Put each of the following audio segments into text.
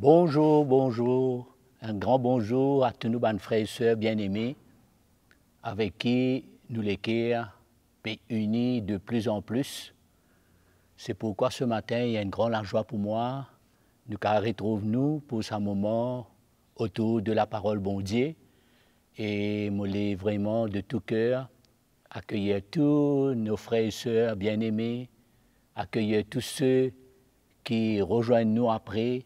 Bonjour, bonjour, un grand bonjour à tous nos bonnes frères et sœurs bien-aimés avec qui nous les cœurs unis de plus en plus. C'est pourquoi ce matin, il y a une grande joie pour moi. Nous retrouvons-nous pour ce moment autour de la parole bon Dieu. Et je voulais vraiment de tout cœur accueillir tous nos frères et sœurs bien-aimés, accueillir tous ceux qui rejoignent nous après,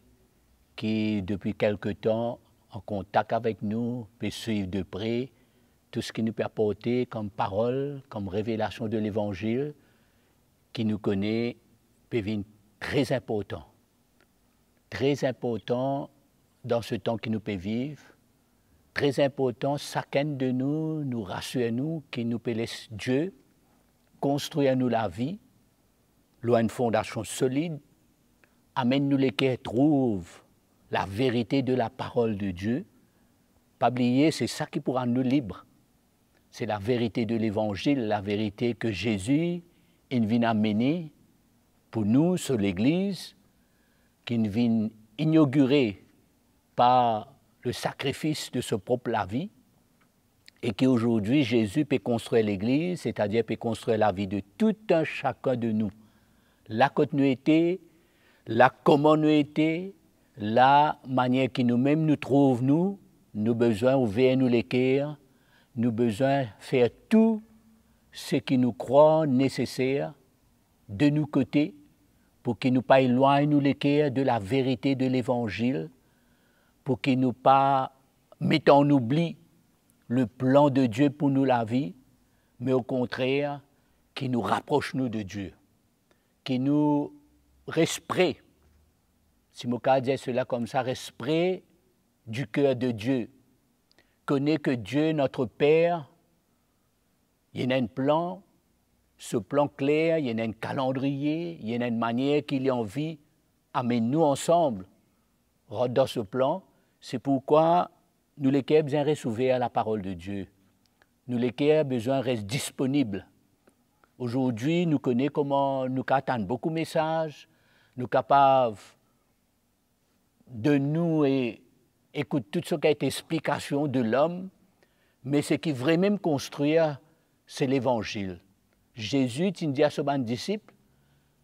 qui depuis quelque temps en contact avec nous, peut suivre de près tout ce qui nous peut apporter comme parole, comme révélation de l'Évangile, qui nous connaît, peut venir très important dans ce temps qui nous peut vivre, très important, chacun de nous rassure nous, qui nous peut laisser Dieu construire nous la vie, loin une fondation solide, amène-nous les qui trouvent la vérité de la parole de Dieu. Pas oublier, c'est ça qui pourra nous libres. C'est la vérité de l'Évangile, la vérité que Jésus vient amener pour nous sur l'Église, qui vient inaugurer par le sacrifice de son propre la vie, et qu'aujourd'hui Jésus peut construire l'Église, c'est-à-dire peut construire la vie de tout un chacun de nous. La continuité, la communauté, la manière qui nous-mêmes nous trouvons, nous besoin ouvrir nous les cœurs, nous besoin faire tout ce qui nous croit nécessaire de nous côtés pour qu'il nous pas éloigne nous les cœurs de la vérité de l'Évangile, pour qu'il nous pas mette en oubli le plan de Dieu pour nous la vie, mais au contraire, qui nous rapproche nous de Dieu, qui nous respecte. Si mon cas dit cela comme ça, respect du cœur de Dieu. Connaît que Dieu, notre Père, il y a un plan, ce plan clair, il y a un calendrier, il y a une manière qu'il a envie, amène-nous ensemble dans ce plan. C'est pourquoi nous les qui avons besoin de rester à la parole de Dieu. Nous les qui avons besoin de rester disponibles. Aujourd'hui, nous connaissons comment nous attendons beaucoup de messages, nous sommes capables de nous écouter tout ce qui a été explication de l'homme, mais ce qui vraiment construire, c'est l'Évangile. Jésus dit à ses disciples,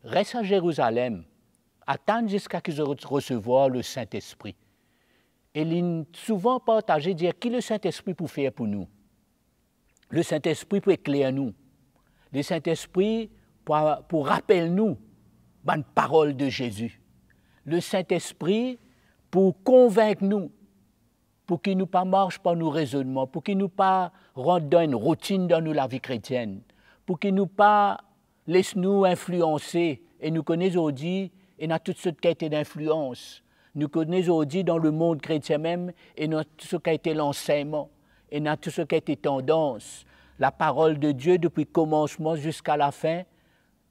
reste à Jérusalem, attends jusqu'à qu'ils recevoir le Saint-Esprit. Et il a souvent partagé, dire qui le Saint-Esprit pour faire pour nous. Le Saint-Esprit pour éclairer nous. Le Saint-Esprit pour rappeler nous la parole de Jésus. Le Saint-Esprit pour convaincre nous, pour qu'il ne pas marche par nos raisonnements, pour qu'il ne pas rentre dans une routine dans nous la vie chrétienne, pour qu'il ne pas laisse nous influencer. Et nous connaissons aujourd'hui, et dans toute cette qualité d'influence. Nous connaissons aujourd'hui dans le monde chrétien même, et dans tout ce qui a été l'enseignement, et dans tout ce qui a été tendance. La parole de Dieu, depuis le commencement jusqu'à la fin,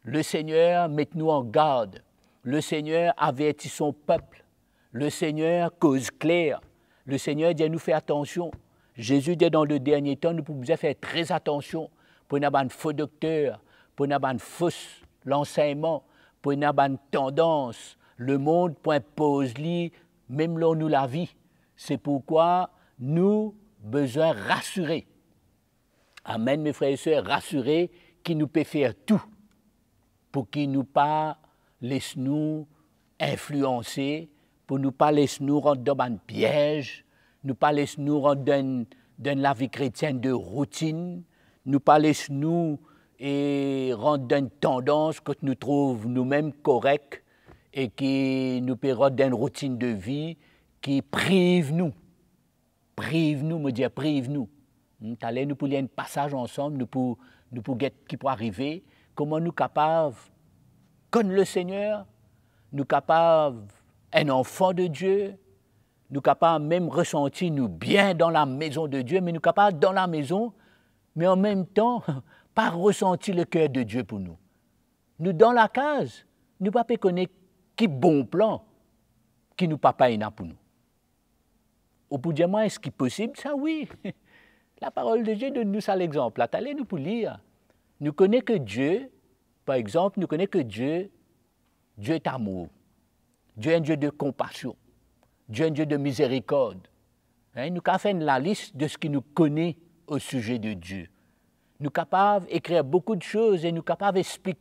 le Seigneur met nous en garde. Le Seigneur avertit son peuple. Le Seigneur cause claire. Le Seigneur dit à nous faire attention. Jésus dit dans le dernier temps, nous pouvons faire très attention pour ne pas un faux docteur, pour ne pas un faux l'enseignement, pour ne pas une tendance. Le monde pour imposer même là nous la vie. C'est pourquoi nous besoin rassurer. Amen, mes frères et sœurs, rassurer qui nous peut faire tout pour qu'il nous pas laisse nous influencer, pour nous pas laisser nous rentrer dans un piège, nous pas laisser nous rentrer dans la vie chrétienne de routine, nous pas laisser nous rentrer dans une tendance que nous trouvons nous-mêmes correcte et qui nous peut rentrer dans une routine de vie qui prive nous, me dire prive nous. Nous pour lire un passage ensemble, nous pour qui pour arriver, comment nous capables, comme le Seigneur, nous capables un enfant de Dieu, nous capables même ressentir nous bien dans la maison de Dieu, mais nous capables dans la maison, mais en même temps, pas ressentir le cœur de Dieu pour nous. Nous dans la case, nous ne pouvons pas connaître qui bon plan, qui nous papa a pour nous. Au bout de moi, est-ce qu'il est possible ça? Oui. La parole de Dieu donne nous ça l'exemple. Allez nous pour lire. Nous connaissons que Dieu, par exemple, nous connaissons que Dieu est amour. Dieu est un Dieu de compassion. Dieu est un Dieu de miséricorde. Hein, nous avons fait la liste de ce qu'il nous connaît au sujet de Dieu. Nous sommes capables d'écrire beaucoup de choses et nous sommes capables d'expliquer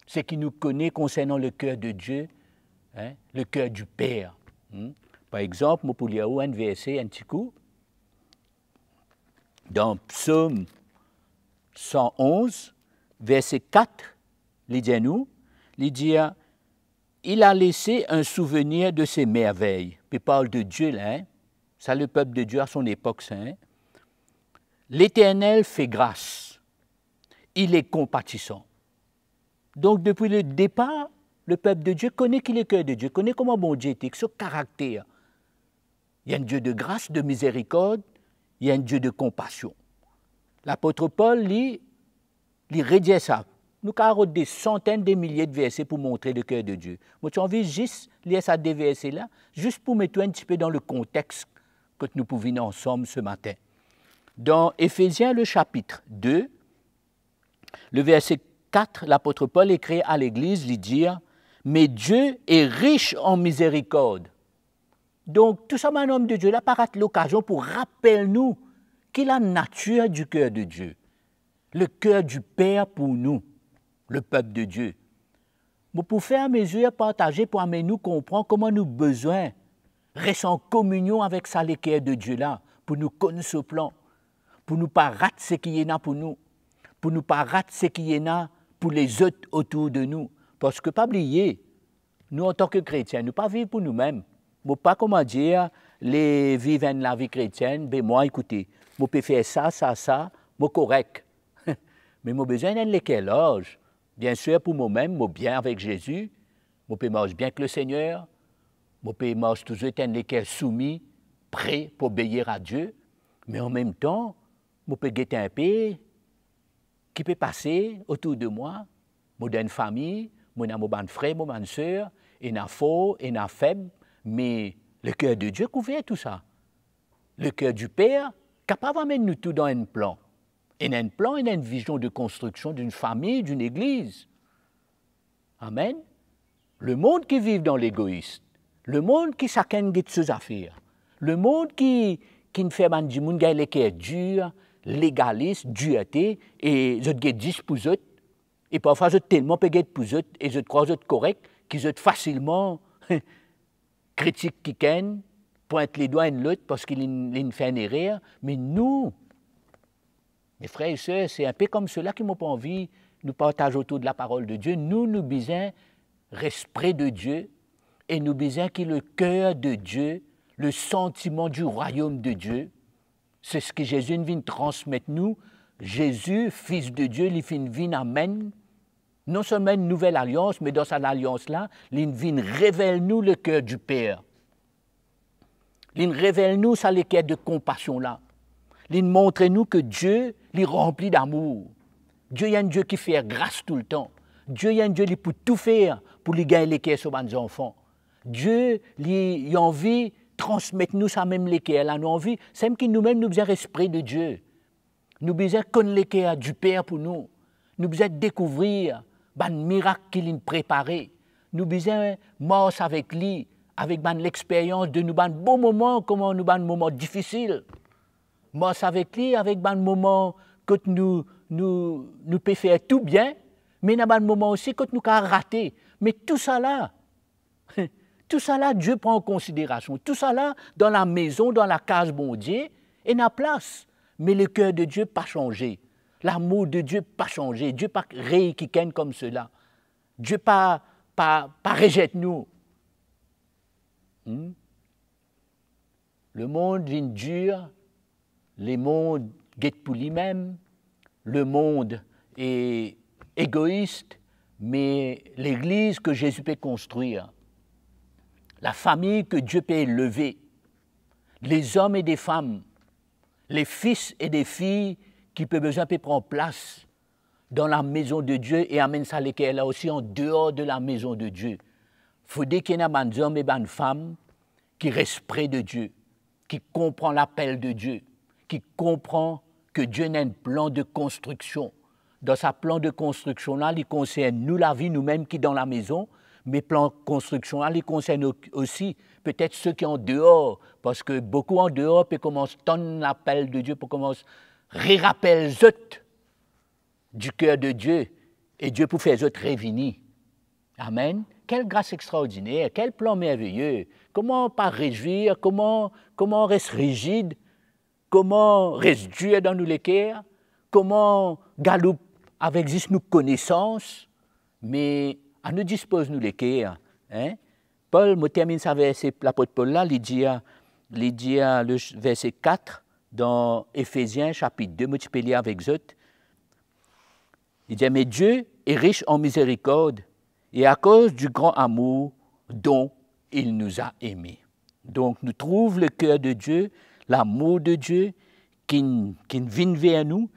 ce qu'il nous connaît concernant le cœur de Dieu, hein, le cœur du Père. Par exemple, je peux lire un verset un petit coup. Dans Psaume 111, verset 4, il dit à nous, il dit, il a laissé un souvenir de ses merveilles. Puis il parle de Dieu là, hein? Ça le peuple de Dieu à son époque, ça. Hein? L'Éternel fait grâce, il est compatissant. Donc depuis le départ, le peuple de Dieu connaît qu'il est le cœur de Dieu, connaît comment bon Dieu était, son caractère. Il y a un Dieu de grâce, de miséricorde, il y a un Dieu de compassion. L'apôtre Paul, il redit ça. Nous avons des centaines de milliers de versets pour montrer le cœur de Dieu. Moi, j'ai envie juste de lire ces deux versets-là, juste pour mettre un petit peu dans le contexte que nous pouvons ensemble ce matin. Dans Éphésiens, le chapitre 2, le verset 4, l'apôtre Paul écrit à l'Église, il dit « Mais Dieu est riche en miséricorde. » Donc, tout ça, un homme de Dieu, là, paraît l'occasion pour rappeler nous qu'il a la nature du cœur de Dieu, le cœur du Père pour nous, le peuple de Dieu. Mais pour faire mesure, partager, pour amener nous comprendre comment nous avons besoin de rester en communion avec ça, le cœur de Dieu là, pour nous connaître ce plan, pour nous pas rater ce qui est là pour nous, pour nous pas rater ce qui est là pour les autres autour de nous. Parce que, pas oublier, nous en tant que chrétiens, nous ne pas vivre pour nous-mêmes. Moi, pas comment dire, les vivre la vie chrétienne, ben moi, écoutez, moi, peux faire ça, moi, correct. Mais moi, besoin d'un lequel âge. Bien sûr, pour moi-même, moi, bien avec Jésus, moi, peux marcher bien avec le Seigneur, moi, peux marcher toujours un lequel soumis, prêt pour obéir à Dieu, mais en même temps, moi, peux guetter un peu qui peut passer autour de moi, moi, dans une famille, moi, dans mon frère, mon soeur, et dans fort, et dans faible, mais le cœur de Dieu couvert tout ça. Le cœur du Père, capable d'amener nous tout dans un plan. Et dans un plan, il y a une vision de construction d'une famille, d'une église. Amen. Le monde qui vit dans l'égoïsme, le monde qui chacun de ses affaires, le monde qui ne fait pas du monde qui a le cœur dur, légaliste, dureté, et je te dis pour eux, et parfois je tellement peux pour eux, et je crois que correct, qu'ils sont facilement critique qui ken, pointe les doigts à l'autre parce qu'il fait une erreur, mais nous, mes frères et sœurs, c'est un peu comme ceux-là qui n'ont pas envie de nous partager autour de la parole de Dieu. Nous besoin rester près de Dieu et nous besoin qu'il y ait le cœur de Dieu, le sentiment du royaume de Dieu. C'est ce que Jésus vient transmettre nous. Jésus, Fils de Dieu, il vient amène non seulement une nouvelle alliance, mais dans cette alliance-là, il vient révèle nous le cœur du Père. Il révèle nous ça, le cœur de compassion-là. Il montre nous que Dieu est rempli d'amour. Dieu est un Dieu qui fait grâce tout le temps. Dieu est un Dieu qui peut tout faire pour lui gagner les cœurs sur ses enfants. Dieu a envie de transmettre nous ça même les cœurs. Là, nous envie, c'est même que nous-mêmes nous besoin l'esprit de Dieu. Nous besoin connaître les cœurs du Père pour nous. Nous besoin découvrir le miracle qu'il a préparé. Nous besoin marcher avec lui, avec l'expérience de nous, bons moments, comme nous, moments difficiles. Marcher avec lui, avec des moments que nous pouvons faire tout bien, mais il y a des moments aussi que nous avons raté. Mais tout ça là, Dieu prend en considération. Tout ça là, dans la maison, dans la case bon Dieu, il y a place. Mais le cœur de Dieu n'a pas changé. L'amour de Dieu n'a pas changé. Dieu n'a pas rééquiqué comme cela. Dieu n'a pas rejette nous. Le monde vient dur, le monde guette pour lui-même, le monde est égoïste, mais l'Église que Jésus peut construire, la famille que Dieu peut élever, les hommes et des femmes, les fils et des filles qui peuvent besoin de prendre place dans la maison de Dieu et amène ça lesquels là aussi en dehors de la maison de Dieu. Il faut dire qu'il y a des hommes et des femmes qui restent près de Dieu, qui comprennent l'appel de Dieu, qui comprennent que Dieu a un plan de construction. Dans sa plan de construction-là, il concerne nous, la vie, nous-mêmes qui dans la maison, mes plans de construction, les concernent aussi peut-être ceux qui sont en dehors, parce que beaucoup en dehors peuvent commencer à entendre l'appel de Dieu, pour commencer à rappel du cœur de Dieu, et Dieu pour faire autres revenir. Amen. Quelle grâce extraordinaire, quel plan merveilleux. Comment pas réjouir, comment rester rigide, comment rester dur dans nos cœurs, comment galouper avec juste nos connaissances, mais à nous dispose nous les cœurs. Hein? Paul, je termine ça verset, l'apôtre Paul là, il dit le verset 4 dans Éphésiens chapitre 2, je peux lire avec eux. Il dit, mais Dieu est riche en miséricorde et à cause du grand amour dont il nous a aimés. Donc nous trouvons le cœur de Dieu, l'amour de Dieu qui vient vers nous,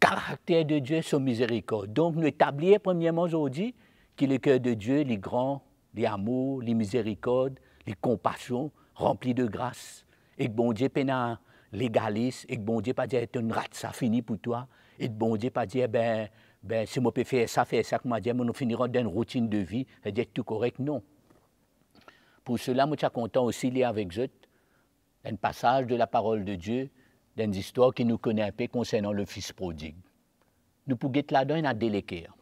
caractère de Dieu, son miséricorde. Donc nous établir premièrement aujourd'hui que le cœur de Dieu, les grands, les amours, les miséricordes, les compassions, remplis de grâce. Et que bon Dieu pas légaliste, et que bon Dieu pas dire une rate, ça finit pour toi. Et que bon Dieu pas dire si moi peux faire ça, que moi dire, nous finirons dans une routine de vie, et dire tout correct, non. Pour cela, je suis content aussi de lire avec eux un passage de la parole de Dieu, d'une histoire qui nous connaît un peu concernant le fils prodigue. Nous pouvons être là-dedans, il y a des cœurs.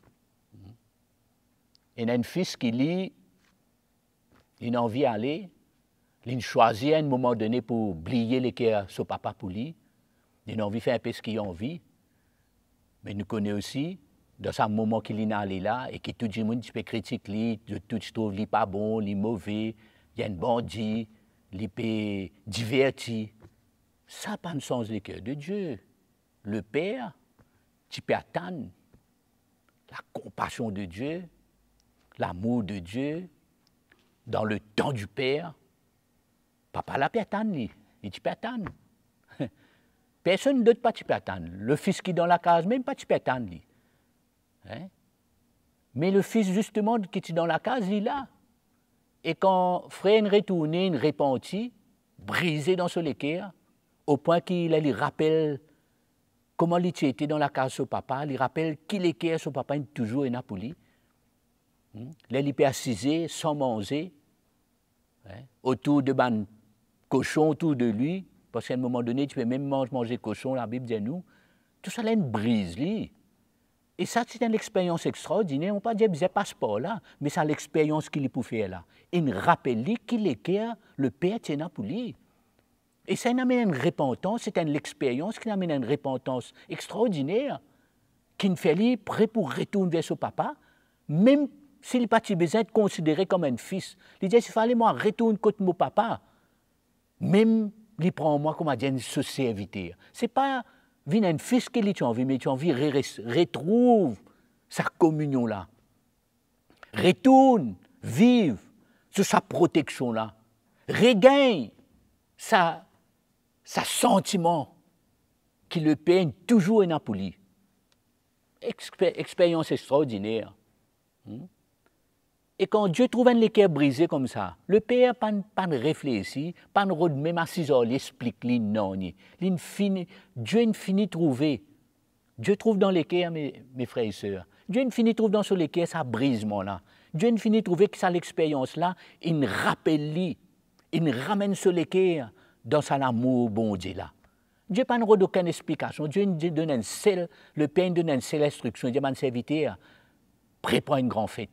Il y a un fils qui lit, il a envie d'aller, il choisit à un moment donné pour oublier les cœurs son papa pour lui, il a envie de faire un peu ce qu'il a envie, mais nous connaissons aussi, dans ce moment qu'il est allé là, et que tout le monde peut critiquer, tout se trouve, il n'est pas bon, il est mauvais, il y a un bandit, il peut divertir. Ça n'a pas de sens le cœur de Dieu. Le Père, tu peux attendre la compassion de Dieu, l'amour de Dieu, dans le temps du Père. Papa là peut attendre, il peut attendre. Personne d'autre pas tu peux attendre. Le fils qui est dans la case, même pas tu peux attendre. Hein? Mais le fils justement qui est dans la case, il est là. Et quand frère retourne, il repentit, brisé dans son cœur, au point qu'il lui rappelle comment il était dans la case de son papa, il rappelle qu'il est son papa est toujours en Napoli. Là, il peut assiser sans manger, autour de ban cochon autour de lui, parce qu'à un moment donné, tu peux même manger cochon, la Bible dit nous. Tout ça, là, une brise, lui. Et ça, c'est une expérience extraordinaire. On ne peut pas dire que c'est passeport là, mais c'est l'expérience qu'il peut faire là. Il rappelle qu'il est le Père de Napoli. Et ça amène une repentance, c'est une expérience qui amène une repentance extraordinaire, qui nous fait lui prêt pour retourner vers son papa, même s'il n'a pas besoin de considéré comme un fils. Il dit, s'il fallait moi retourner contre mon papa, même il prend moi comme un serviteur. Ce n'est pas un fils qui est envie, mais tu as envie retrouve sa communion là. Retourne, vive sous sa protection là. Regagne sa sentiment qui le peigne toujours en Napoli. Expérience extraordinaire. Et quand Dieu trouve un cœur brisé comme ça, le Père pas réfléchir, pas même à 6 heures, il explique, non. Dieu ne finit trouver. Dieu trouve dans les cœurs, mes frères et sœurs. Dieu ne finit trouve dans les cœurs, ça brisement-là. Dieu ne finit trouver que ça l'expérience-là, il rappelle, il ramène sur les cœurs dans son amour bon Dieu là. Dieu n'a pas aucune explication. Dieu donne le Père donne une seule instruction. Il dit à mon serviteur, prépare une grande fête.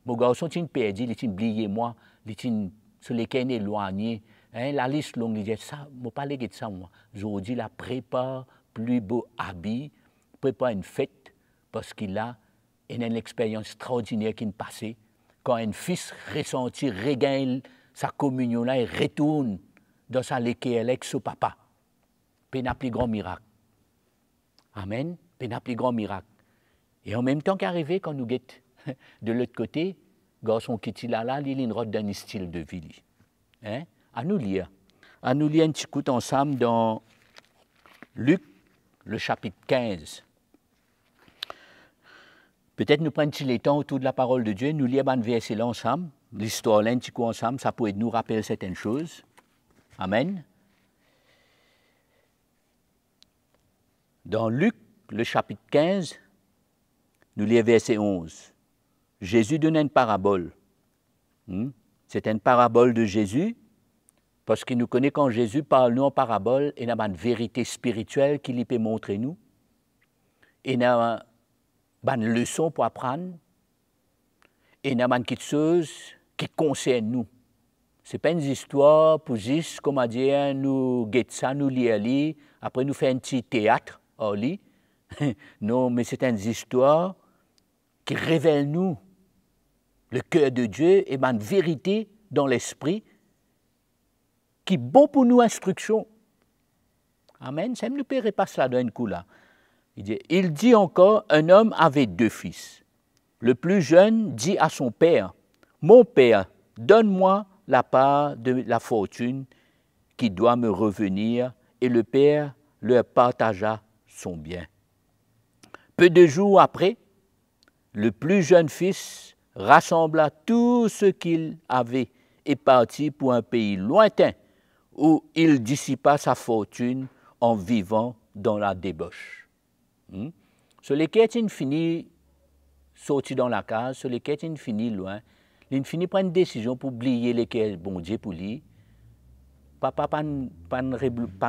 Mon garçon, il est perdu, il est oublié moi, il est sur les cœurs éloignés. La liste longue, il dit ça, je ne pas parler de ça moi. Aujourd'hui, il prépare plus beau habit, prépare une fête, parce qu'il a une expérience extraordinaire qui est passée. Quand un fils ressentit, regagne sa communion là et retourne dans sa léquée avec son papa. C'est un plus grand miracle. Amen. C'est un plus grand miracle. Et en même temps qu'arrivé, quand nous guettons de l'autre côté, garçon qui est là, il a une route d'un style de vie. Hein? À nous lire un petit coup ensemble dans Luc, le chapitre 15. Peut-être nous prenons le temps autour de la parole de Dieu, nous lisons un verset là ensemble, l'histoire là un petit coup ensemble, ça pourrait nous rappeler certaines choses. Amen. Dans Luc, le chapitre 15, nous lisons verset 11. Jésus donne une parabole. C'est une parabole de Jésus, parce qu'il nous connaît quand Jésus parle nous en parabole, et il y a une vérité spirituelle qu'il peut montrer nous, et il y a une leçon pour apprendre, et il y a quelque chose qui concerne nous. Ce n'est pas une histoire pour juste, comment dire, nous guetter ça, nous lire, après nous faire un petit théâtre, non, mais c'est une histoire qui révèle nous le cœur de Dieu et une vérité dans l'esprit qui est bon pour nous instruction. Amen. Ça ne nous paierait pas cela d'un coup là. Il dit encore, un homme avait 2 fils. Le plus jeune dit à son père, mon père, donne-moi la part de la fortune qui doit me revenir, et le père leur partagea son bien. Peu de jours après, le plus jeune fils rassembla tout ce qu'il avait et partit pour un pays lointain où il dissipa sa fortune en vivant dans la débauche. Sur lesquels il finit sorti dans la case, sur lesquels il finit loin, il finit prendre une décision pour oublier lesquels bon Dieu pour lui. Papa pas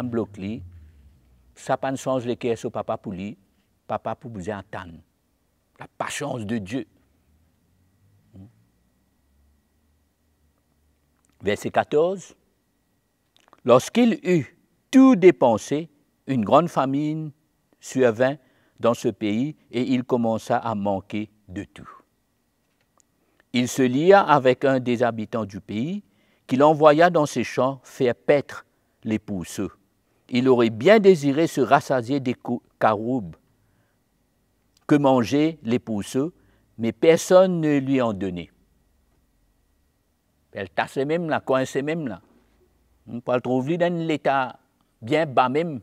bloque lui, ça pas change lesquels sur papa pour lui, papa pour vous entendre. La patience de Dieu. Verset 14. Lorsqu'il eut tout dépensé, une grande famine survint dans ce pays et il commença à manquer de tout. Il se lia avec un des habitants du pays qu'il envoya dans ses champs faire paître les pousseux. Il aurait bien désiré se rassasier des caroubes que mangeaient les pousseux, mais personne ne lui en donnait. Elle tassait même là, coincée même là. On peut le trouver dans l'état bien bas même.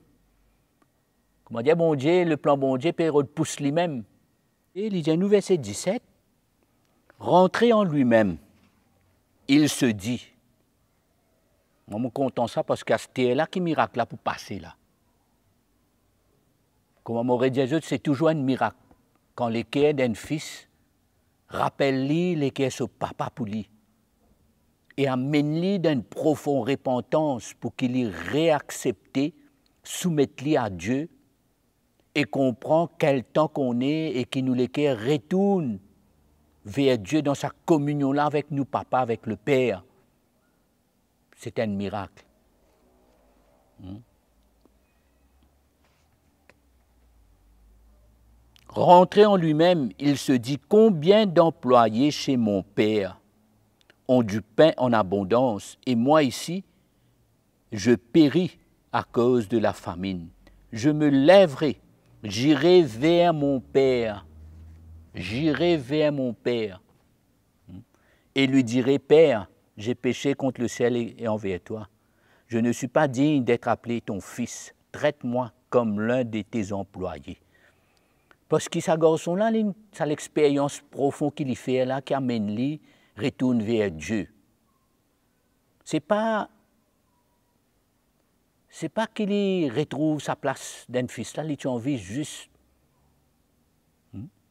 Comment dire, bon Dieu, le plan bon Dieu, peut pousse lui-même. Et il dit, nous, verset 17, rentré en lui-même, il se dit, moi, je suis content ça parce que c'était là qui miracle là pour passer là. Comme m'aurait dit, c'est toujours un miracle. Quand les cœurs d'un fils rappellent-lui les cœurs de papa pour lui et amène-lui d'une profonde repentance pour qu'il y réaccepte, soumette-lui à Dieu et comprend quel temps qu'on est et qu'il nous les cœurs retournent vers Dieu dans sa communion là avec nous, papa, avec le Père. C'est un miracle. Rentré en lui-même, il se dit, combien d'employés chez mon Père ont du pain en abondance, et moi ici, je péris à cause de la famine. Je me lèverai, j'irai vers mon Père, j'irai vers mon Père, et lui dirai, Père, j'ai péché contre le ciel et envers toi. Je ne suis pas digne d'être appelé ton fils. Traite-moi comme l'un de tes employés. Parce que ce garçon-là, c'est l'expérience profonde qu'il y fait là, qui amène lui, retourne vers Dieu. C'est pas qu'il retrouve sa place d'un fils là, il a envie juste.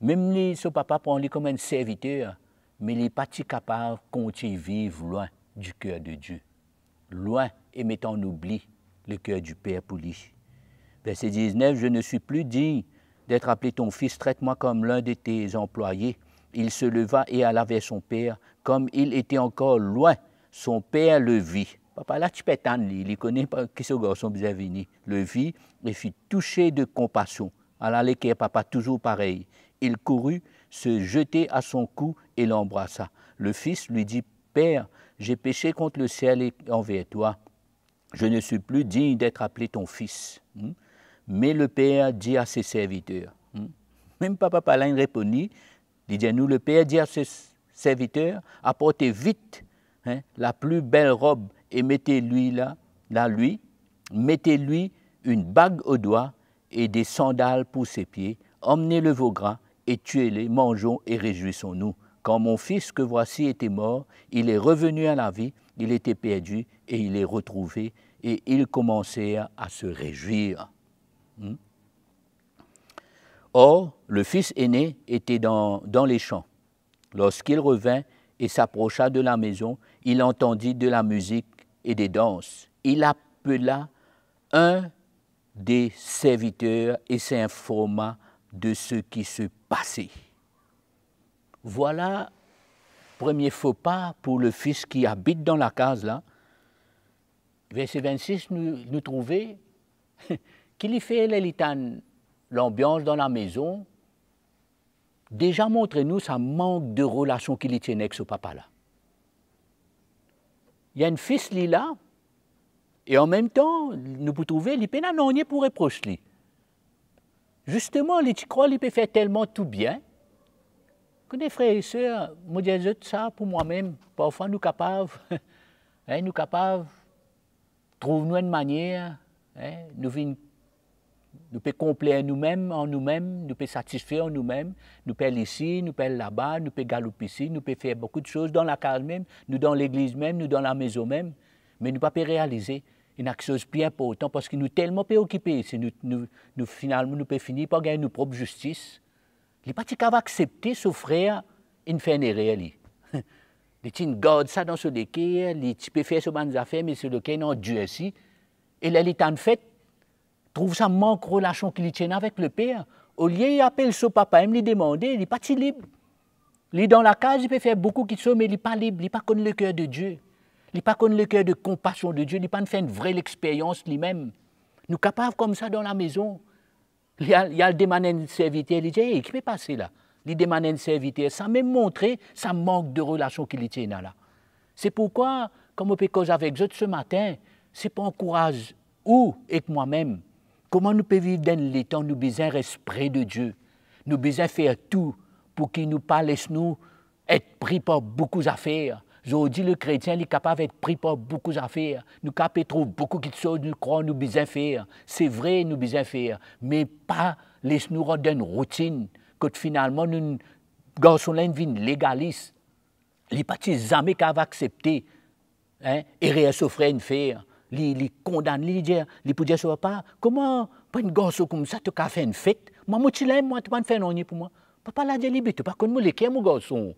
Même lui, son papa prend lui comme un serviteur, mais il n'est pas capable de continuer à vivre loin du cœur de Dieu. Loin et mettant en oubli le cœur du Père pour lui. Verset 19, je ne suis plus digne d'être appelé ton fils, traite-moi comme l'un de tes employés. Il se leva et alla vers son père. Comme il était encore loin, son père le vit. Papa, là, tu peux t'entendre, il connaît pas qui ce garçon bien venu. Le vit et fut touché de compassion. Alors, l'équerre, papa, toujours pareil. Il courut, se jeter à son cou et l'embrassa. Le fils lui dit, Père, j'ai péché contre le ciel et envers toi. Je ne suis plus digne d'être appelé ton fils. Mais le père dit à ses serviteurs, même papa Palin répondit, il dit, nous, le père dit à ses serviteurs, apportez vite la plus belle robe et mettez-lui mettez-lui une bague au doigt et des sandales pour ses pieds, emmenez le veau gras et tuez-les, mangeons et réjouissons-nous. Quand mon fils que voici était mort, il est revenu à la vie, il était perdu et il est retrouvé, et ils commencèrent à se réjouir. Or, le fils aîné était dans les champs. Lorsqu'il revint, et s'approcha de la maison. Il entendit de la musique et des danses. Il appela un des serviteurs et s'informa de ce qui se passait. Voilà, premier faux pas pour le fils qui habite dans la case là. Verset 26, nous trouvons qu'il y fait l'ambiance dans la maison. Déjà montrez-nous ça manque de relation qu'il y tient avec ce papa-là. Il y a un fils là, et en même temps, nous pouvons trouver qu'il n'y a rien pour reprocher. Justement, les petits croix, ils peuvent faire tellement tout bien, que des frères et sœurs, moi je dis ça pour moi-même, parfois nous capables, nous capables, trouvons-nous une manière, nous pouvons complaire nous-mêmes en nous-mêmes, nous pouvons satisfaire en nous-mêmes, nous pouvons ici, nous pouvons là-bas, nous pouvons galoper ici, nous pouvons faire beaucoup de choses dans la case même, nous dans l'église même, nous dans la maison même, mais nous ne pouvons pas réaliser une chose bien importante parce que nous sommes tellement préoccupés, nous finalement nous pouvons finir par gagner nos propres justice. Il n'est pas capable d'accepter ce frère, il fait une erreur. Il garde ça dans ce déquet, il peut faire ce bonnes affaires, mais c'est le cas non Dieu ici. Et là, il est en fait, trouve ça manque de relation qu'il tient avec le père. Au lieu, il appelle son papa, il lui demande, il n'est pas si libre. Il est dans la case, il peut faire beaucoup de choses, mais il n'est pas libre, il n'est pas comme le cœur de Dieu. Il n'est pas comme le cœur de compassion de Dieu, il n'est pas fait une vraie expérience lui-même. Nous sommes capables comme ça dans la maison. Il y a demandé un serviteur, il dit, hey, qui peut passer là? Il demande un serviteur, ça m'a montré, ça manque de relation qu'il tient là. C'est pourquoi, comme on peut causer avec eux ce matin, c'est pour encourager, ou avec moi-même, comment nous pouvons vivre dans les temps, nous besoin respect de Dieu, nous besoin faire tout pour qu'il nous parle, nous être pris par beaucoup d'affaires. Aujourd'hui, le chrétien est capable d'être pris par beaucoup d'affaires. Nous capable trouver beaucoup de choses, nous croyons, nous besoin faire. C'est vrai, nous besoin faire, mais pas laisse-nous rendre une routine, que finalement, nous, garçons là, une vie légaliste. Les petits jamais qu'à accepter, et rien s'offrir une faire. Les condamne, les pour dire ça pas. Comment, pas une garçon comme ça, tu as fait une fête? Moi, tu l'aime, moi, tu vas faire non pour moi. Papa l'a dit, tu pas comme moi, les mon garçon.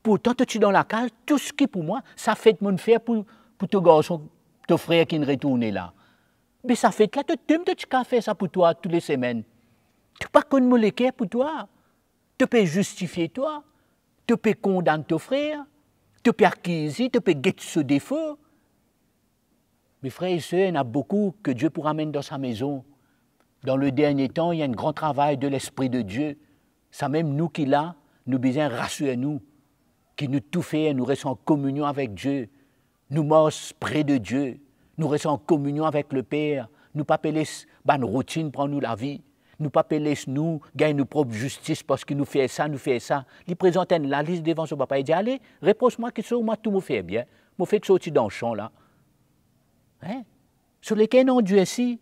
Pourtant, tu es dans la case, tout ce qui est pour moi, ça fait mon faire pour ton garçon, ton frère qui ne retourne là. Mais ça fait là, tu as fait ça pour toi toutes les semaines. Tu pas comme moi, les pour toi. Tu peux justifier toi. Tu peux condamner ton frère. Tu peux acquérir, tu peux guetter ce défaut. Mes frères et sœurs, il y en a beaucoup que Dieu pourra amener dans sa maison. Dans le dernier temps, il y a un grand travail de l'Esprit de Dieu. Ça même nous qui là, nous besoin rassurer nous, qui nous tout fait, nous restons en communion avec Dieu, nous marchons près de Dieu, nous restons en communion avec le Père, nous ne pas laisser une routine prendre nous la vie, nous ne pas laisser nous gagner nos propres justice parce qu'il nous fait ça, nous fait ça. Il présente la liste devant son papa, il dit, allez, repose-moi que ça, moi tout me fait bien, me fait que sortir dans le champ là. Sur lesquels non Dieu ici,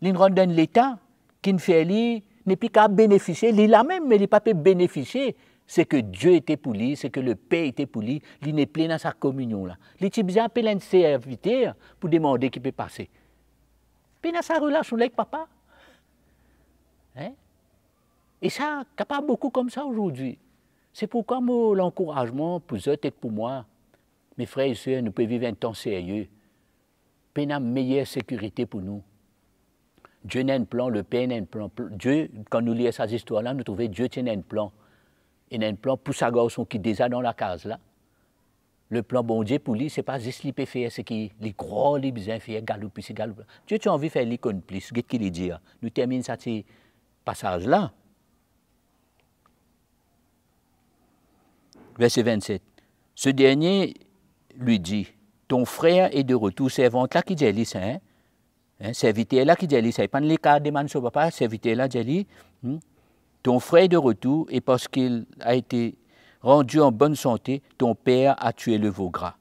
il nous donne l'État qui ne fait lui, n'est plus qu'à bénéficier, il là même, mais il n'est pas pu bénéficier. C'est que Dieu était pour lui, c'est que le Père était pour lui, il n'est plus dans sa communion là. Il est bien appelé un serviteur pour demander qui peut passer. Puis dans sa relation avec papa. Et ça, il n'y a pas beaucoup comme ça aujourd'hui. C'est pourquoi l'encouragement pour eux et pour moi, mes frères et sœurs, nous pouvons vivre un temps sérieux. Puis une meilleure sécurité pour nous. Dieu n'a un plan, le Père n'a un plan. Dieu, quand nous lisons ces histoires-là, nous trouvons que Dieu tient un plan. Il a un plan pour sa garçon qui est déjà dans la case là. Le plan bon Dieu pour lui, ce n'est pas juste qu'il peut faire, c'est qu'il croit, il besoin faire, galoper, c'est galoper. Dieu, tu as envie de faire l'icône plus, qu'est-ce qu'il dit? Nous terminons ce passage-là. Verset 27. Ce dernier lui dit, ton frère est de retour, servante là qui dit, hein? Serviteur là qui dit, c'est pas le cas de man sur papa, serviteur là dit, ton frère est de retour et parce qu'il a été rendu en bonne santé, ton père a tué le veau gras.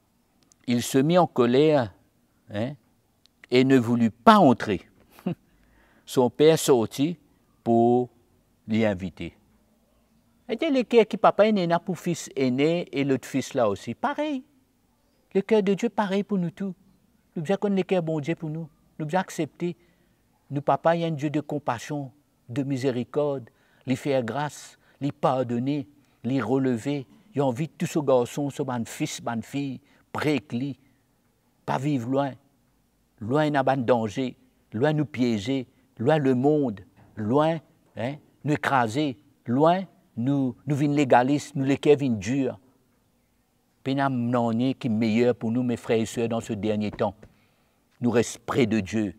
Il se mit en colère et ne voulut pas entrer. Son père sortit pour l'y inviter. Et le cœur qui papa est né pour fils aîné et l'autre fils là aussi, pareil. Le cœur de Dieu pareil pour nous tous. Nous devons connaître le cœur bon Dieu pour nous. Nous devons accepter. Nous papa, il y a un Dieu de compassion, de miséricorde, lui faire grâce, lui pardonner, lui relever il a envie de tout ce garçon, ce fils, ce fille, près de lui, pas vivre loin. Loin n'a pas de danger, loin nous piéger, loin le monde, loin nous écraser, loin nous vînes légalistes, nous les qui vînes durs. Puis nous qui est meilleur pour nous, mes frères et sœurs, dans ce dernier temps. Nous restons près de Dieu,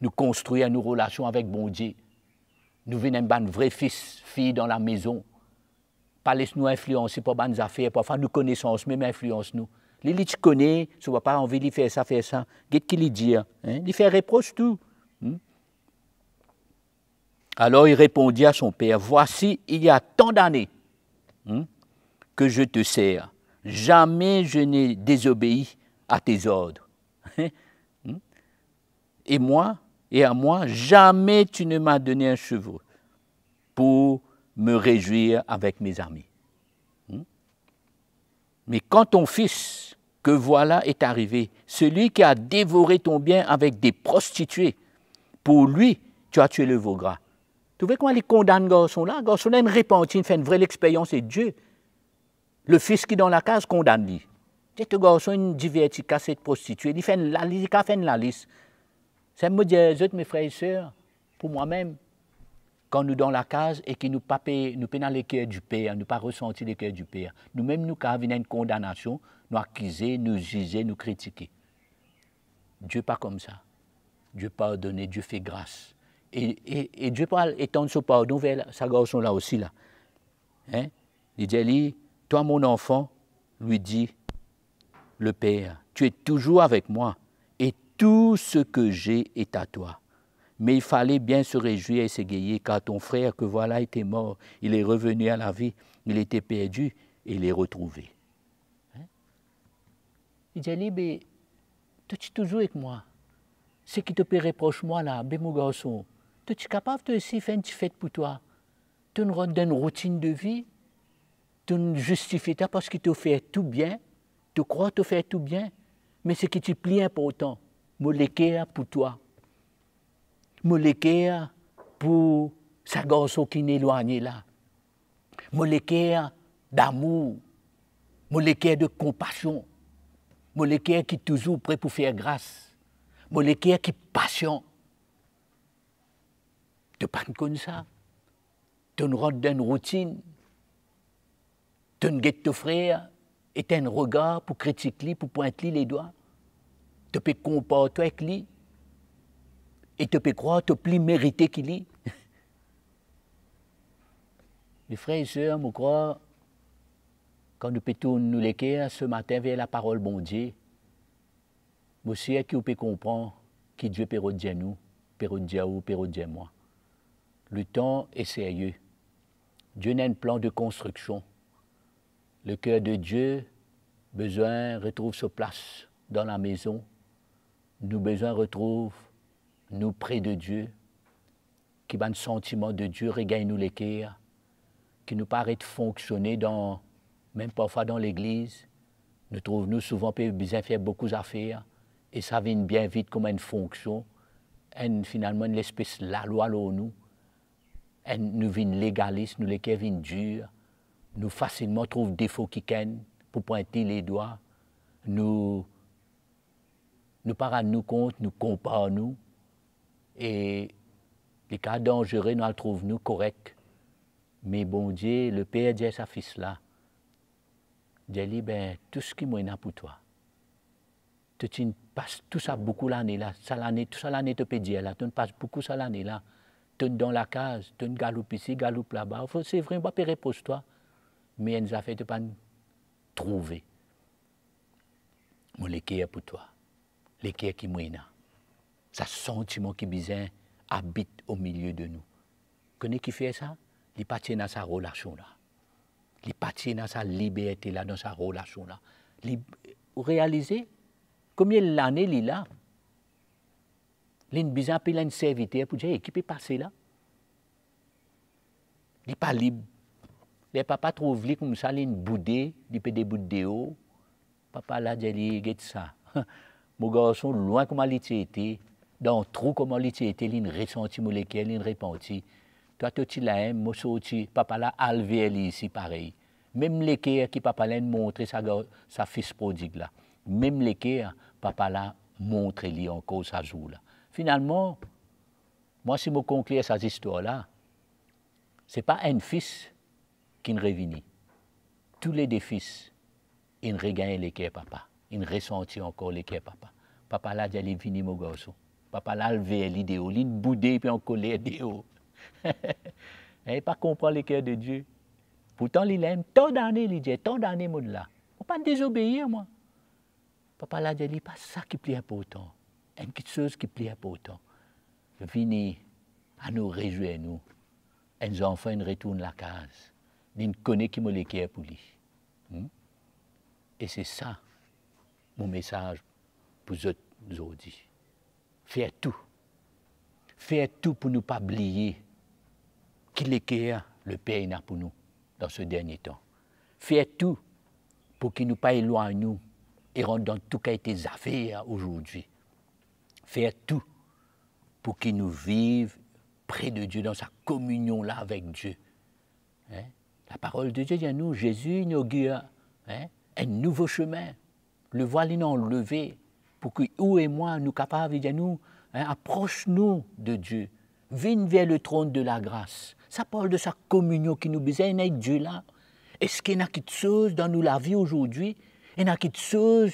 nous construisons nos relations avec bon Dieu. Nous venons un vrai fils, fille dans la maison. Pas laisse-nous influencer par nos affaires, parfois nous connaissons, même influence nous. Les tu connais, tu n'as pas envie de faire ça, faire ça. Qu'est-ce qu'il dit? Il fait reproche tout. Alors il répondit à son père, voici, il y a tant d'années que je te sers. Jamais je n'ai désobéi à tes ordres. Et à moi, jamais tu ne m'as donné un chevreau pour me réjouir avec mes amis. Mais quand ton fils, que voilà, est arrivé, celui qui a dévoré ton bien avec des prostituées, pour lui, tu as tué le veau gras. Tu vois comment il condamne ce garçon-là? Le garçon-là, il repentit, il fait une vraie expérience et Dieu. Le fils qui est dans la case condamne lui. Ce garçon, il divertit qu'à cette prostituée, il fait une liste. Ça me dit, mes frères et sœurs, pour moi-même, quand nous dans la case et que nous ne pas les cœurs du Père, nous pas ressentir les cœurs du Père. Nous-mêmes, nous avons une condamnation, nous accuser, nous juger, nous critiquer. Dieu pas comme ça. Dieu pardonne, Dieu fait grâce. Et Dieu parle étendre ce pardon vers ce garçon-là aussi. Là. Il dit, toi mon enfant, lui dit le Père, tu es toujours avec moi et tout ce que j'ai est à toi. Mais il fallait bien se réjouir et s'égayer, car ton frère que voilà était mort, il est revenu à la vie, il était perdu et il est retrouvé. Il dit, mais tu es toujours avec moi. Ce qui te peut reprocher moi là, mon garçon, tu es capable de aussi faire une fête pour toi. Tu nous rends une routine de vie, tu nous justifies parce qu'il te fait tout bien, tu crois te faire tout bien, mais ce qui est plus important, moi l'équerre pour toi. Moi l'équerre pour ce garçon qui est éloigné là. Moi l'équerre d'amour, moi l'équerre de compassion, moi l'équerre qui est toujours prêt pour faire grâce, moi l'équerre qui est patient. Tu pas comme ça. Tu nous rentres dans une routine. Tu ne guettes ton frère et tu as un regard pour critiquer, pour pointer les doigts. Tu peux comporter avec lui. Et tu peux croire que tu peux plus mériter qu'il est. Mes frères et sœurs, je crois, quand nous pouvons nous l'équerre ce matin vers la parole bon Dieu, aussi qui peut comprendre qui Dieu peut dire nous, peut dire ou peut dire moi. Le temps est sérieux. Dieu n'a un plan de construction. Le cœur de Dieu, besoin, retrouve sa place dans la maison. Nous, besoin, retrouve nous près de Dieu, qui va un sentiment de Dieu, regagne nous l'équerre, qui nous paraît fonctionner dans, même parfois dans l'église. Nous trouvons nous souvent besoin faire beaucoup d'affaires et ça vient bien vite comme une fonction. Et finalement, l'espèce la loi nous. Et nous vînes légalistes, nous les qui vînes durs, nous facilement trouvons des défauts qui kennent pour pointer les doigts, nous pas nous compte, nous comparons nous, et les cas dangereux, nous les trouvons nous corrects. Mais bon Dieu, le Père dit à sa fils là, dit ben tout ce qui est pour toi, tu passes tout ça beaucoup l'année là, tout ça l'année te peut dire là, tu passes beaucoup ça l'année là. Tu es dans la case, tu galoupes ici, galoupes là-bas. C'est vrai, on va payer pour toi. Mais elle nous a fait de pas nous trouver. Mon l'équerre pour toi. L'équerre qui mouine. Ce sentiment qui bizarre habite au milieu de nous. Connais qui fait ça? Il appartient à sa relation là. Il appartient à sa liberté là, dans sa relation là. Vous réalisez combien l'année il est là? Il y a une bizarre, il y a une serviteur pour dire qui peut passer là. Il n'est pas libre. Les papas trouvent lui comme ça, il y a une boudée, il peut débouder haut. Papa là, il dit ça. Mon garçon, loin comment il était, dans le trou comment il était, il a ressenti mon lequel, il a répandu. Toi, tu l'as, moi, sorti, papa là, alvéli ici, pareil. Même l'équerre qui papa l'a montré sa fils prodigue là. Même l'équerre, papa l'a montré lui encore sa joue là. Finalement, moi si je conclure cette histoire là, c'est pas un fils qui ne revient. Tous les deux fils, ils regagnent l'équerre papa. Ils ressentent encore l'équerre papa. Papa là dit il vini mon garçon. Papa là levé l'idéo, il boudé puis encore l'idéo. Il pas comprendre l'équerre de Dieu. Pourtant, il aime tant d'années, il dit, tant d'années, mon là. On ne pas désobéir, moi. Papa l'a dit, pas ça qui plaît important. Une petite chose qui plaît important. Venez à nous réjouir, nous. Et nos enfants, ils retournent la case. Ils connaissent qui me l'équerre pour lui. Et c'est ça, mon message pour vous aujourd'hui. Faites tout. Faites tout pour ne pas oublier qu'il l'équerre, le Père n'a pour nous dans ce dernier temps. Faites tout pour qu'il nous pas éloigne nous et rentre dans tout qui a été affaires aujourd'hui. Faites tout pour qu'il nous vive près de Dieu, dans sa communion là avec Dieu. Hein? La parole de Dieu dit à nous, Jésus inaugure un nouveau chemin. Le voile est enlevé pour que vous et moi, nous capables de dire nous, approche-nous de Dieu. Viens vers le trône de la grâce. Ça parle de sa communion qui nous besoin avec Dieu là. Est-ce qu'il y a quelque chose dans nous la vie aujourd'hui? Il y a quelque chose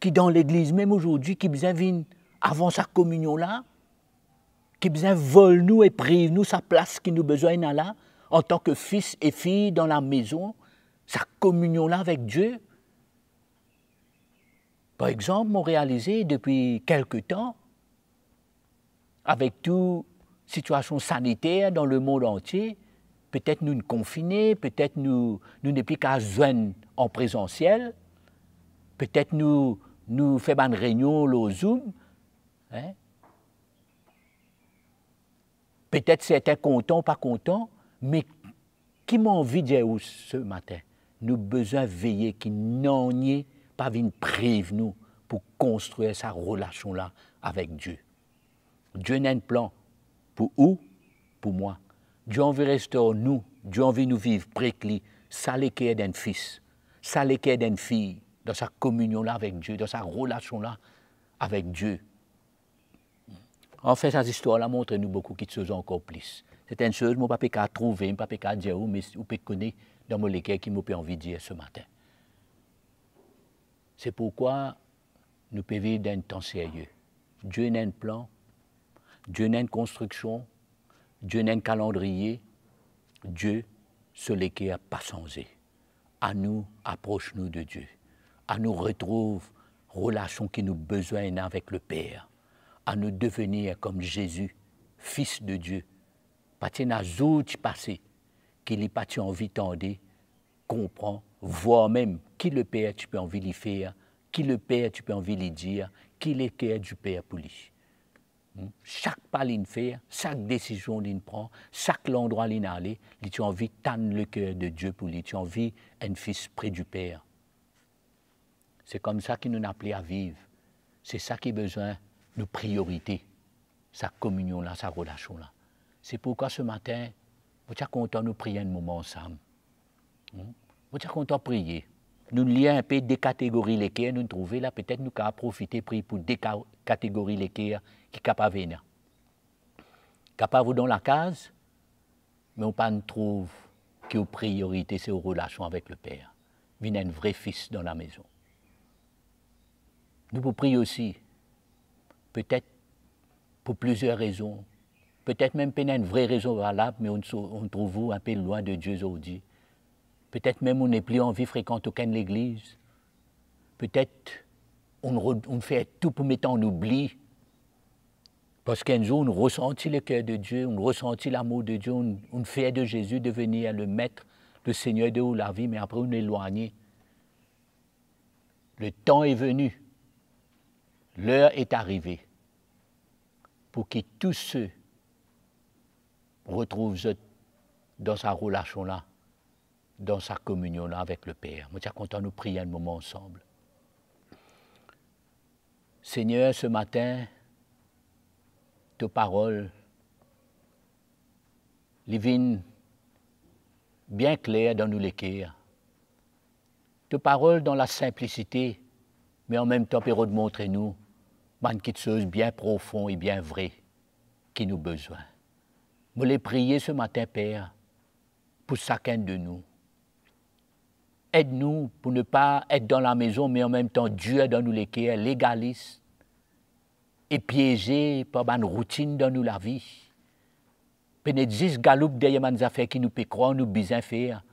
qui dans l'église même aujourd'hui qui besoin vient avant sa communion là, qui besoin vole nous et prive nous sa place qui nous besoin là en tant que fils et fille dans la maison, sa communion là avec Dieu. Par exemple, on réalisé depuis quelque temps avec toute situation sanitaire dans le monde entier, peut-être nous confinés, peut-être nous n'avons plus qu'à joindre en présentiel, peut-être nous faisons une réunion au Zoom, hein? Peut-être certains contents, pas contents, mais qui m'a envie de dire ce matin, nous avons besoin de veiller qu'il n'en ait pas une prive nous pour construire sa relation là avec Dieu. Dieu n'a un plan pour où? Pour moi. Dieu a envie de restaurer nous, Dieu a envie de nous vivre près de lui, ça l'équerre d'un fils, ça l'équerre d'une fille, dans sa communion là avec Dieu, dans sa relation là avec Dieu. En fait, cette histoire-là montre-nous beaucoup de choses encore plus. C'est une chose que je ne peux pas trouver, je ne peux pas dire, mais je peux connaître dans mon équerre qui m'a envie de dire ce matin. C'est pourquoi nous pouvons vivre d'un temps sérieux. Dieu n'a un plan, Dieu n'a une construction, Dieu n'a un calendrier, Dieu, celui qui n'a pas changé. À nous, approche-nous de Dieu. À nous retrouve relation qui nous besoin avec le Père. À nous devenir comme Jésus, Fils de Dieu. Pas de jour passé, qu'il n'y a pas envie d'entendre, comprendre, voir même qui le Père tu peux envie de faire, qui le Père tu peux envie de dire, qui est le cœur du Père pour lui. Chaque pas qu'il fait, chaque décision qu'il prend, chaque endroit qu'il allait, tu as envie de tendre le cœur de Dieu pour lui, tu as envie d'un fils près du Père. C'est comme ça qu'il nous a appelés à vivre. C'est ça qui a besoin de priorité, sa communion là, sa relation là. C'est pourquoi ce matin, vous êtes content de nous prier un moment ensemble. Vous êtes content de prier. Nous lions un peu des catégories lesquelles nous trouvons là, peut-être nous avons profité pour des catégories lesquelles qui sont capables de venir. Capables dans la case, mais on ne trouve que priorité, c'est aux relations avec le Père. Il y a un vrai fils dans la maison. Nous pouvons prier aussi, peut-être pour plusieurs raisons, peut-être même pas une vraie raison valable, mais on trouve un peu loin de Dieu aujourd'hui. Peut-être même on n'est plus envie de fréquenter aucune l'église. Peut-être on fait tout pour mettre en oubli. Parce qu'un jour, on ressentit le cœur de Dieu, on ressentit l'amour de Dieu, on fait de Jésus devenir le maître, le Seigneur de la vie, mais après on est éloigné. Le temps est venu, l'heure est arrivée pour que tous ceux retrouvent dans sa relation-là, dans sa communion-là avec le Père. Moi, je suis content de nous prier un moment ensemble. Seigneur, ce matin, tes paroles, les viennent bien claires dans nous l'écrire. de parole dans la simplicité, mais en même temps, Père, de montrer nous, quelque chose bien profond et bien vrai qui nous besoin. Je voulais prier ce matin, Père, pour chacun de nous. Aide-nous pour ne pas être dans la maison, mais en même temps, Dieu est dans nous les cœurs, légaliste et piégé par une routine dans nous la vie. Pénédis galoupe derrière les affaires qui nous peut croire, nous besoin faire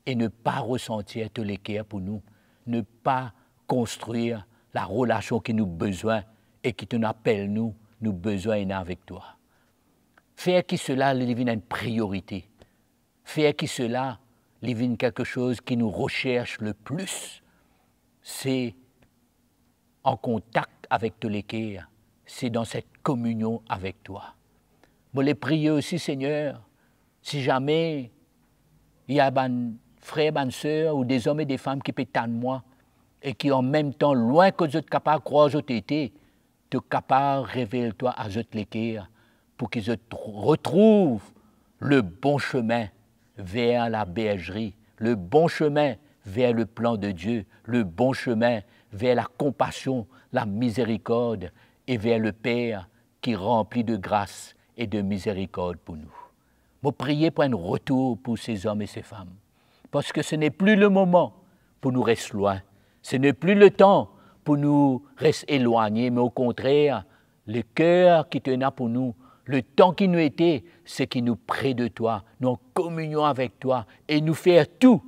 et ne pas ressentir tous les cœurs pour nous, ne pas construire la relation qui nous besoin et qui te appelle nous besoin avec toi. Faire qui cela devient une priorité. Faire qui cela devient quelque chose qui nous recherche le plus. C'est en contact avec tous les cœurs, c'est dans cette communion avec toi. Je les prier aussi, Seigneur, si jamais il y a des frères, des sœurs ou des hommes et des femmes qui pétent de moi et qui en même temps, loin que vous êtes capables de croire que vous été, tu es capable de révéler toi à eux les cœurs pour qu'ils retrouvent le bon chemin vers la bergerie, le bon chemin vers le plan de Dieu, le bon chemin vers la compassion, la miséricorde et vers le Père qui remplit de grâce et de miséricorde pour nous. Je prie pour un retour pour ces hommes et ces femmes, parce que ce n'est plus le moment pour nous rester loin, ce n'est plus le temps pour nous rester éloignés, mais au contraire, le cœur qui tenait pour nous, le temps qui nous était, c'est qui nous près de toi, nous en communion avec toi, et nous faire tout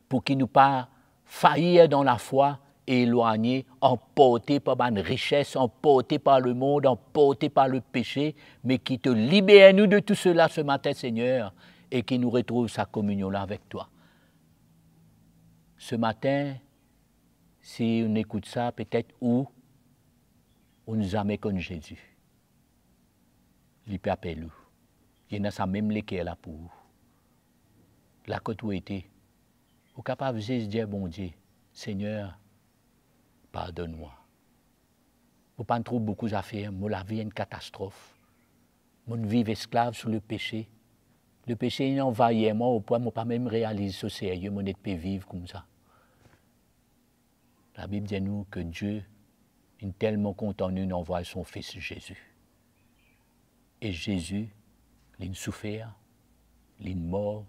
pour qu'il nous pas faillir dans la foi et éloigner, emporté par une richesse, emporté par le monde, emporté par le péché, mais qui te libère nous de tout cela ce matin, Seigneur, et qui nous retrouve sa communion là avec toi. Ce matin, si on écoute ça, peut-être où on nous a mis comme Jésus. Il peut appeler nous. Il y a ça même les là pour vous. La côte où était, vous êtes capable de dire, bon Dieu, Seigneur, pardonne-moi. Vous ne trouvez pas beaucoup d'affaires, la vie est une catastrophe. Mon vie esclave sous le péché. Le péché envahit moi au point où je ne peux pas même réaliser ce sérieux, je ne peux pas vivre comme ça. La Bible dit nous que Dieu est tellement content de nous envoyer son Fils Jésus. Et Jésus, il a souffert, il est mort,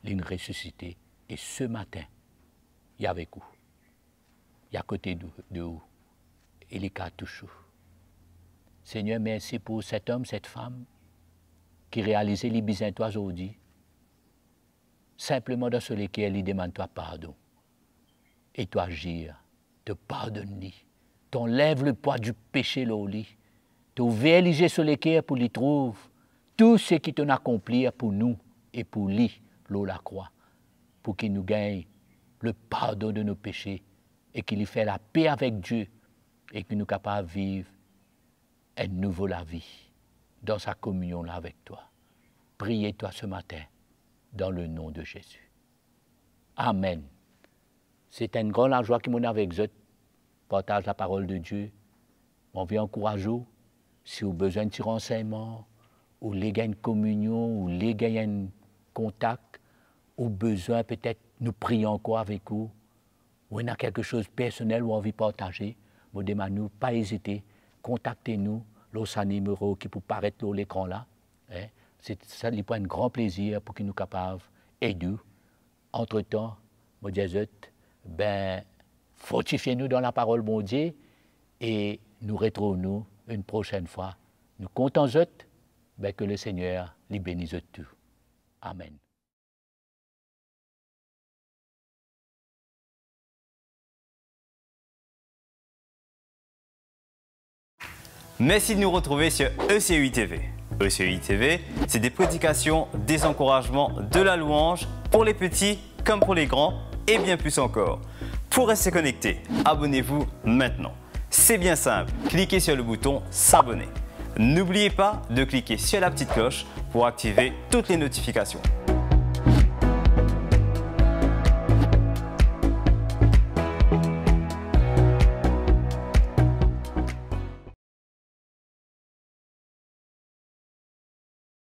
il est ressuscité. Et ce matin, il est avec vous. Il est à côté de vous. Il est à toujours. Seigneur, merci pour cet homme, cette femme qui réalisait les besoins toi aujourd'hui. Simplement dans ce lesquels il demande toi pardon. Et toi agir, te pardonner. T'enlèves le poids du péché là au lit. Tu ouvres les yeux sur les cœurs pour les trouver tout ce qui t'en accompli pour nous et pour lui, l'eau la croix, pour qu'il nous gagne le pardon de nos péchés et qu'il lui fait la paix avec Dieu et qu'il nous soit capable de vivre un nouveau la vie dans sa communion là avec toi. Priez-toi ce matin dans le nom de Jésus. Amen. C'est une grande joie qui m'en a avec vous. Partage la parole de Dieu. On vient encourager. Si vous avez besoin de renseignements, ou les gars une communion, ou les gars un contact, ou besoin peut-être nous prier encore avec vous, ou il y a quelque chose de personnel ou envie de partager, vous demandez, pas hésiter, contactez-nous, l'autre numéro qui peut paraître sur l'écran là. Hein. Ça lui prend un grand plaisir pour qu'il nous capable d'aider. Entre-temps, moi dis, fortifiez-nous dans la parole bon Dieu et nous retrouvons-nous une prochaine fois. Nous comptons que le Seigneur les bénisse tout. Amen. Merci de nous retrouver sur ECUI TV. ECUI TV, c'est des prédications, des encouragements, de la louange pour les petits comme pour les grands et bien plus encore. Pour rester connecté, abonnez-vous maintenant. C'est bien simple, cliquez sur le bouton s'abonner. N'oubliez pas de cliquer sur la petite cloche pour activer toutes les notifications.